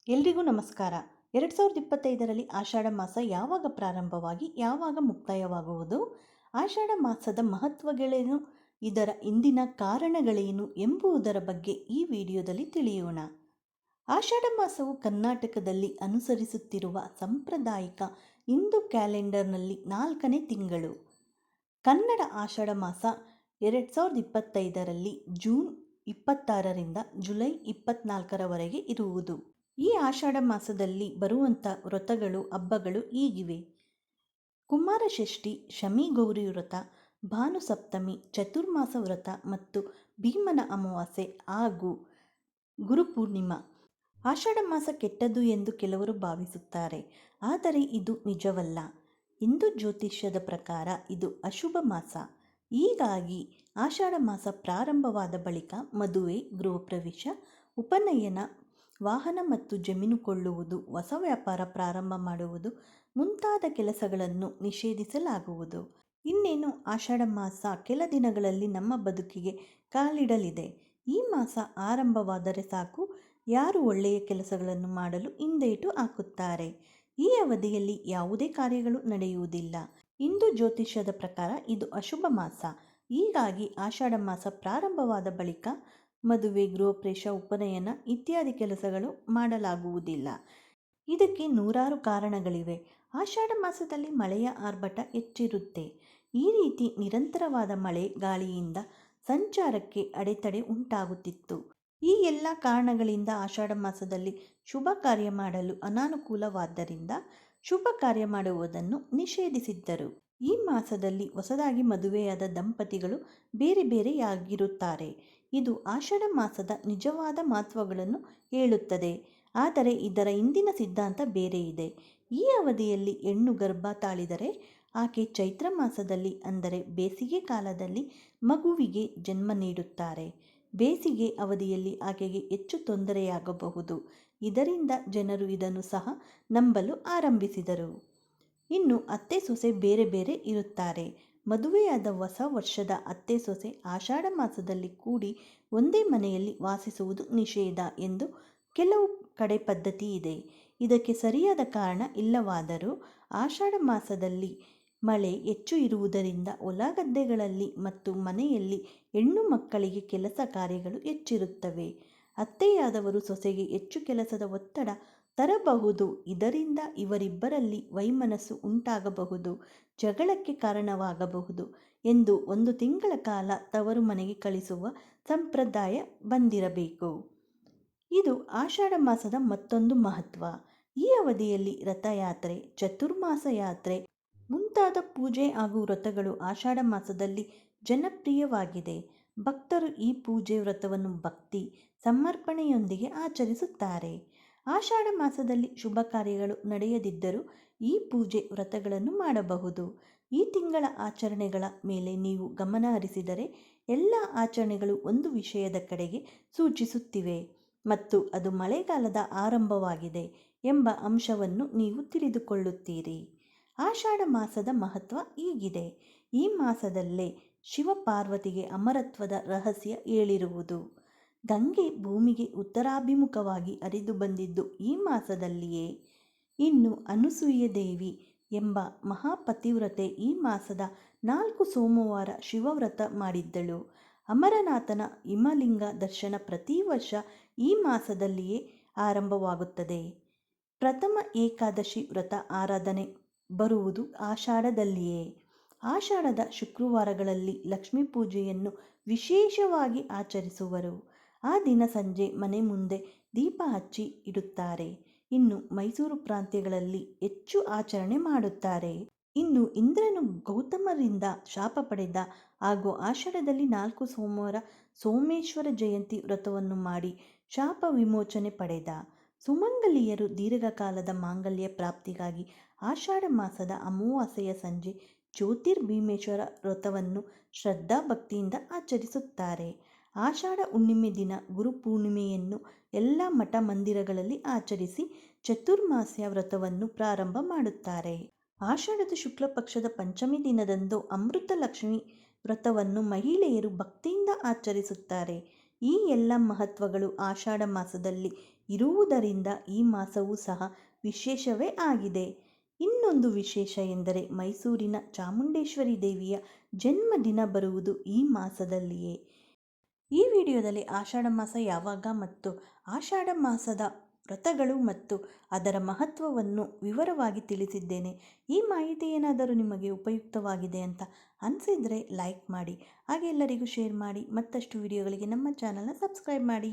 ಎಲ್ರಿಗೂ ನಮಸ್ಕಾರ. 2025ರಲ್ಲಿ ಆಷಾಢ ಮಾಸ ಯಾವಾಗ ಪ್ರಾರಂಭವಾಗಿ ಯಾವಾಗ ಮುಕ್ತಾಯವಾಗುವುದು, ಆಷಾಢ ಮಾಸದ ಮಹತ್ವಗಳೇನು, ಇದರ ಇಂದಿನ ಕಾರಣಗಳೇನು ಎಂಬುದರ ಬಗ್ಗೆ ಈ ವಿಡಿಯೋದಲ್ಲಿ ತಿಳಿಯೋಣ. ಆಷಾಢ ಮಾಸವು ಕರ್ನಾಟಕದಲ್ಲಿ ಅನುಸರಿಸುತ್ತಿರುವ ಸಾಂಪ್ರದಾಯಿಕ ಹಿಂದೂ ಕ್ಯಾಲೆಂಡರ್ನಲ್ಲಿ 4ನೇ ತಿಂಗಳು. ಕನ್ನಡ ಆಷಾಢ ಮಾಸ 2025ರಲ್ಲಿ ಜೂನ್ 26ರಿಂದ ಜುಲೈ 24ರವರೆಗೆ ಇರುವುದು. ಈ ಆಷಾಢ ಮಾಸದಲ್ಲಿ ಬರುವಂಥ ವ್ರತಗಳು ಹಬ್ಬಗಳು ಹೀಗಿವೆ: ಕುಮಾರಷಷ್ಠಿ, ಶಮಿ-ಗೌರಿ ವ್ರತ, ಭಾನುಸಪ್ತಮಿ, ಚತುರ್ಮಾಸ ವ್ರತ ಮತ್ತು ಭೀಮನ ಅಮಾವಾಸ್ಯೆ ಹಾಗೂ ಗುರುಪೂರ್ಣಿಮಾ. ಆಷಾಢ ಮಾಸ ಕೆಟ್ಟದ್ದು ಎಂದು ಕೆಲವರು ಭಾವಿಸುತ್ತಾರೆ, ಆದರೆ ಇದು ನಿಜವಲ್ಲ. ಹಿಂದೂ ಜ್ಯೋತಿಷ್ಯದ ಪ್ರಕಾರ ಇದು ಅಶುಭ ಮಾಸ. ಹೀಗಾಗಿ ಆಷಾಢ ಮಾಸ ಪ್ರಾರಂಭವಾದ ಬಳಿಕ ಮದುವೆ, ಗೃಹಪ್ರವೇಶ, ಉಪನಯನ, ವಾಹನ ಮತ್ತು ಜಮೀನು ಕೊಳ್ಳುವುದು, ಹೊಸ ವ್ಯಾಪಾರ ಪ್ರಾರಂಭ ಮಾಡುವುದು ಮುಂತಾದ ಕೆಲಸಗಳನ್ನು ನಿಷೇಧಿಸಲಾಗುವುದು. ಇನ್ನೇನು ಆಷಾಢ ಮಾಸ ಕೆಲ ದಿನಗಳಲ್ಲಿ ನಮ್ಮ ಬದುಕಿಗೆ ಕಾಲಿಡಲಿದೆ. ಈ ಮಾಸ ಆರಂಭವಾದರೆ ಸಾಕು, ಯಾರು ಒಳ್ಳೆಯ ಕೆಲಸಗಳನ್ನು ಮಾಡಲು ಹಿಂದೇಟು ಹಾಕುತ್ತಾರೆ. ಈ ಅವಧಿಯಲ್ಲಿ ಯಾವುದೇ ಕಾರ್ಯಗಳು ನಡೆಯುವುದಿಲ್ಲ. ಹಿಂದೂ ಜ್ಯೋತಿಷ್ಯದ ಪ್ರಕಾರ ಇದು ಅಶುಭ ಮಾಸ. ಹೀಗಾಗಿ ಆಷಾಢ ಮಾಸ ಪ್ರಾರಂಭವಾದ ಬಳಿಕ ಮದುವೆ, ಗೃಹಪ್ರವೇಶ, ಉಪನಯನ ಇತ್ಯಾದಿ ಕೆಲಸಗಳು ಮಾಡಲಾಗುವುದಿಲ್ಲ. ಇದಕ್ಕೆ ನೂರಾರು ಕಾರಣಗಳಿವೆ. ಆಷಾಢ ಮಾಸದಲ್ಲಿ ಮಳೆಯ ಆರ್ಭಟ ಹೆಚ್ಚಿರುತ್ತೆ. ಈ ರೀತಿ ನಿರಂತರವಾದ ಮಳೆ, ಗಾಳಿಯಿಂದ ಸಂಚಾರಕ್ಕೆ ಅಡೆತಡೆ ಉಂಟಾಗುತ್ತಿತ್ತು. ಈ ಎಲ್ಲ ಕಾರಣಗಳಿಂದ ಆಷಾಢ ಮಾಸದಲ್ಲಿ ಶುಭ ಕಾರ್ಯ ಮಾಡಲು ಅನಾನುಕೂಲವಾದ್ದರಿಂದ ಶುಭ ಕಾರ್ಯ ಮಾಡುವುದನ್ನು ನಿಷೇಧಿಸಿದ್ದರು. ಈ ಮಾಸದಲ್ಲಿ ಹೊಸದಾಗಿ ಮದುವೆಯಾದ ದಂಪತಿಗಳು ಬೇರೆ ಬೇರೆಯಾಗಿರುತ್ತಾರೆ. ಇದು ಆಷಾಢ ಮಾಸದ ನಿಜವಾದ ಮಹತ್ವಗಳನ್ನು ಹೇಳುತ್ತದೆ. ಆದರೆ ಇದರ ಹಿಂದಿನ ಸಿದ್ಧಾಂತ ಬೇರೆ ಇದೆ. ಈ ಅವಧಿಯಲ್ಲಿ ಹೆಣ್ಣು ಗರ್ಭ ತಾಳಿದರೆ ಆಕೆ ಚೈತ್ರ ಮಾಸದಲ್ಲಿ, ಅಂದರೆ ಬೇಸಿಗೆ ಕಾಲದಲ್ಲಿ ಮಗುವಿಗೆ ಜನ್ಮ ನೀಡುತ್ತಾರೆ. ಬೇಸಿಗೆ ಅವಧಿಯಲ್ಲಿ ಆಕೆಗೆ ಹೆಚ್ಚು ತೊಂದರೆಯಾಗಬಹುದು. ಇದರಿಂದ ಜನರು ಇದನ್ನು ಸಹ ನಂಬಲು ಆರಂಭಿಸಿದರು. ಇನ್ನು ಅತ್ತೆ ಸೊಸೆ ಬೇರೆ ಬೇರೆ ಇರುತ್ತಾರೆ. ಮದುವೆಯಾದ ಹೊಸ ವರ್ಷದ ಅತ್ತೆ ಸೊಸೆ ಆಷಾಢ ಮಾಸದಲ್ಲಿ ಕೂಡಿ ಒಂದೇ ಮನೆಯಲ್ಲಿ ವಾಸಿಸುವುದು ನಿಷೇಧ ಎಂದು ಕೆಲವು ಕಡೆ ಪದ್ಧತಿ ಇದೆ. ಇದಕ್ಕೆ ಸರಿಯಾದ ಕಾರಣ ಇಲ್ಲವಾದರೂ ಆಷಾಢ ಮಾಸದಲ್ಲಿ ಮಳೆ ಹೆಚ್ಚು ಇರುವುದರಿಂದ ಹೊಲಗದ್ದೆಗಳಲ್ಲಿ ಮತ್ತು ಮನೆಯಲ್ಲಿ ಹೆಣ್ಣು ಮಕ್ಕಳಿಗೆ ಕೆಲಸ ಕಾರ್ಯಗಳು ಹೆಚ್ಚಿರುತ್ತವೆ. ಅತ್ತೆಯಾದವರು ಸೊಸೆಗೆ ಹೆಚ್ಚು ಕೆಲಸದ ಒತ್ತಡ ತರಬಹುದು. ಇದರಿಂದ ಇವರಿಬ್ಬರಲ್ಲಿ ವೈಮನಸ್ಸು ಉಂಟಾಗಬಹುದು, ಜಗಳಕ್ಕೆ ಕಾರಣವಾಗಬಹುದು ಎಂದು 1 ತಿಂಗಳ ಕಾಲ ತವರು ಮನೆಗೆ ಕಳಿಸುವ ಸಂಪ್ರದಾಯ ಬಂದಿರಬೇಕು. ಇದು ಆಷಾಢ ಮಾಸದ ಮತ್ತೊಂದು ಮಹತ್ವ. ಈ ಅವಧಿಯಲ್ಲಿ ರಥಯಾತ್ರೆ, ಚತುರ್ಮಾಸ ಯಾತ್ರೆ ಮುಂತಾದ ಪೂಜೆ ಹಾಗೂ ವ್ರತಗಳು ಆಷಾಢ ಮಾಸದಲ್ಲಿ ಜನಪ್ರಿಯವಾಗಿದೆ. ಭಕ್ತರು ಈ ಪೂಜೆ ವ್ರತವನ್ನು ಭಕ್ತಿ ಸಮರ್ಪಣೆಯೊಂದಿಗೆ ಆಚರಿಸುತ್ತಾರೆ. ಆಷಾಢ ಮಾಸದಲ್ಲಿ ಶುಭ ಕಾರ್ಯಗಳು ನಡೆಯದಿದ್ದರೂ ಈ ಪೂಜೆ ವ್ರತಗಳನ್ನು ಮಾಡಬಹುದು. ಈ ತಿಂಗಳ ಆಚರಣೆಗಳ ಮೇಲೆ ನೀವು ಗಮನ ಹರಿಸಿದರೆ ಎಲ್ಲ ಆಚರಣೆಗಳು ಒಂದು ವಿಷಯದ ಕಡೆಗೆ ಸೂಚಿಸುತ್ತಿವೆ ಮತ್ತು ಅದು ಮಳೆಗಾಲದ ಆರಂಭವಾಗಿದೆ ಎಂಬ ಅಂಶವನ್ನು ನೀವು ತಿಳಿದುಕೊಳ್ಳುತ್ತೀರಿ. ಆಷಾಢ ಮಾಸದ ಮಹತ್ವ ಹೀಗಿದೆ: ಈ ಮಾಸದಲ್ಲೇ ಶಿವಪಾರ್ವತಿಗೆ ಅಮರತ್ವದ ರಹಸ್ಯ ಹೇಳಿರುವುದು. ಗಂಗೆ ಭೂಮಿಗೆ ಉತ್ತರಾಭಿಮುಖವಾಗಿ ಹರಿದು ಬಂದಿದ್ದು ಈ ಮಾಸದಲ್ಲಿಯೇ. ಇನ್ನು ಅನಸೂಯ ದೇವಿ ಎಂಬ ಮಹಾಪತಿವ್ರತೆ ಈ ಮಾಸದ 4 ಸೋಮವಾರ ಶಿವವ್ರತ ಮಾಡಿದ್ದಳು. ಅಮರನಾಥನ ಹಿಮಲಿಂಗ ದರ್ಶನ ಪ್ರತಿ ವರ್ಷ ಈ ಮಾಸದಲ್ಲಿಯೇ ಆರಂಭವಾಗುತ್ತದೆ. ಪ್ರಥಮ ಏಕಾದಶಿ ವ್ರತ ಆರಾಧನೆ ಬರುವುದು ಆಷಾಢದಲ್ಲಿಯೇ. ಆಷಾಢದ ಶುಕ್ರವಾರಗಳಲ್ಲಿ ಲಕ್ಷ್ಮೀ ಪೂಜೆಯನ್ನು ವಿಶೇಷವಾಗಿ ಆಚರಿಸುವರು. ಆ ದಿನ ಸಂಜೆ ಮನೆ ಮುಂದೆ ದೀಪ ಹಚ್ಚಿ ಇಡುತ್ತಾರೆ. ಇನ್ನು ಮೈಸೂರು ಪ್ರಾಂತ್ಯಗಳಲ್ಲಿ ಹೆಚ್ಚು ಆಚರಣೆ ಮಾಡುತ್ತಾರೆ. ಇನ್ನು ಇಂದ್ರನು ಗೌತಮರಿಂದ ಶಾಪ ಪಡೆದ ಹಾಗೂ ಆಷಾಢದಲ್ಲಿ 4 ಸೋಮವಾರ ಸೋಮೇಶ್ವರ ಜಯಂತಿ ವ್ರತವನ್ನು ಮಾಡಿ ಶಾಪ ವಿಮೋಚನೆ ಪಡೆದ. ಸುಮಂಗಲಿಯರು ದೀರ್ಘಕಾಲದ ಮಾಂಗಲ್ಯ ಪ್ರಾಪ್ತಿಗಾಗಿ ಆಷಾಢ ಮಾಸದ ಅಮಾವಾಸ್ಯೆಯ ಸಂಜೆ ಜ್ಯೋತಿರ್ಭೀಮೇಶ್ವರ ವ್ರತವನ್ನು ಶ್ರದ್ಧಾ ಭಕ್ತಿಯಿಂದ ಆಚರಿಸುತ್ತಾರೆ. ಆಷಾಢ ಹುಣ್ಣಿಮೆ ದಿನ ಗುರುಪೂರ್ಣಿಮೆಯನ್ನು ಎಲ್ಲ ಮಠ ಮಂದಿರಗಳಲ್ಲಿ ಆಚರಿಸಿ ಚತುರ್ಮಾಸ್ಯ ವ್ರತವನ್ನು ಪ್ರಾರಂಭ ಮಾಡುತ್ತಾರೆ. ಆಷಾಢದ ಶುಕ್ಲ ಪಕ್ಷದ ಪಂಚಮಿ ದಿನದಂದು ಅಮೃತ ಲಕ್ಷ್ಮಿ ವ್ರತವನ್ನು ಮಹಿಳೆಯರು ಭಕ್ತಿಯಿಂದ ಆಚರಿಸುತ್ತಾರೆ. ಈ ಎಲ್ಲ ಮಹತ್ವಗಳು ಆಷಾಢ ಮಾಸದಲ್ಲಿ ಇರುವುದರಿಂದ ಈ ಮಾಸವೂ ಸಹ ವಿಶೇಷವೇ ಆಗಿದೆ. ಇನ್ನೊಂದು ವಿಶೇಷ ಎಂದರೆ ಮೈಸೂರಿನ ಚಾಮುಂಡೇಶ್ವರಿ ದೇವಿಯ ಜನ್ಮದಿನ ಬರುವುದು ಈ ಮಾಸದಲ್ಲಿಯೇ. ಈ ವಿಡಿಯೋದಲ್ಲಿ ಆಷಾಢ ಮಾಸ ಯಾವಾಗ ಮತ್ತು ಆಷಾಢ ಮಾಸದ ವ್ರತಗಳು ಮತ್ತು ಅದರ ಮಹತ್ವವನ್ನು ವಿವರವಾಗಿ ತಿಳಿಸಿದ್ದೇನೆ. ಈ ಮಾಹಿತಿ ಏನಾದರೂ ನಿಮಗೆ ಉಪಯುಕ್ತವಾಗಿದೆ ಅಂತ ಅನಿಸಿದರೆ ಲೈಕ್ ಮಾಡಿ, ಹಾಗೆ ಎಲ್ಲರಿಗೂ ಶೇರ್ ಮಾಡಿ. ಮತ್ತಷ್ಟು ವಿಡಿಯೋಗಳಿಗೆ ನಮ್ಮ ಚಾನಲ್ನ ಸಬ್ಸ್ಕ್ರೈಬ್ ಮಾಡಿ.